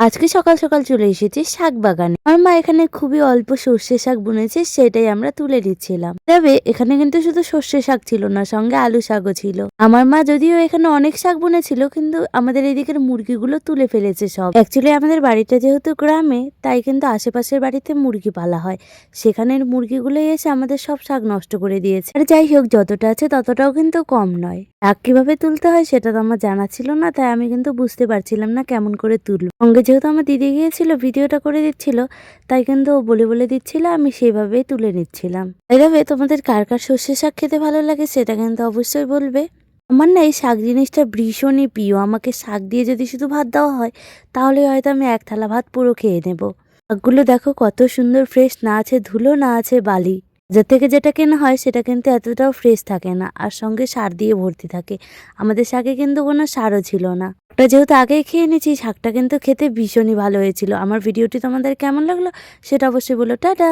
আজকে সকাল সকাল চলে এসেছি শাক বাগানে। আমার মা এখানে খুবই অল্প সর্ষে শাক বুনেছে, সেটাই আমরা তুলে দিচ্ছিলাম। তবে এখানে কিন্তু শুধু সর্ষে শাক ছিল না, সঙ্গে আলু শাকও ছিল। আমার মা যদিও এখানে অনেক শাক বুনেছিল, কিন্তু আমাদের এদিকের মুরগিগুলো তুলে ফেলেছে সব। অ্যাকচুয়ালি আমাদের বাড়িটা যেহেতু গ্রামে, তাই কিন্তু আশেপাশের বাড়িতে মুরগি পালা হয়। সেখানের মুরগিগুলো এসে আমাদের সব শাক নষ্ট করে দিয়েছে। আর যাই হোক, যতটা আছে ততটাও কিন্তু কম নয়। শাক কিভাবে তুলতে হয় সেটা তো আমার জানা ছিল না, তাই আমি কিন্তু বুঝতে পারছিলাম না কেমন করে তুলবো। সঙ্গে যেহেতু আমার দিদি গিয়েছিল, ভিডিওটা করে দিচ্ছিল, তাই কিন্তু ও বলে বলে দিচ্ছিল, আমি সেভাবেই তুলে নিচ্ছিলাম। এইভাবে তোমাদের কার কার সর্ষে শাক খেতে ভালো লাগে সেটা কিন্তু অবশ্যই বলবে। আমার না এই শাক জিনিসটা ভীষণই প্রিয়। আমাকে শাক দিয়ে যদি শুধু ভাত দেওয়া হয়, তাহলে হয়তো আমি এক থালা ভাত পুরো খেয়ে নেব। শাকগুলো দেখো কত সুন্দর ফ্রেশ, না আছে ধুলো না আছে বালি। যে থেকে যেটা কেনা হয় সেটা কিন্তু এতটাও ফ্রেশ থাকে না, আর সঙ্গে সার দিয়ে ভর্তি থাকে। আমাদের শাকে কিন্তু কোনো সারও ছিল না। ওটা যেহেতু আগেই খেয়ে নিয়েছি, শাকটা কিন্তু খেতে ভীষণই ভালো হয়েছিল। আমার ভিডিওটি তোমাদের কেমন লাগলো সেটা অবশ্যই বলো। টাটা।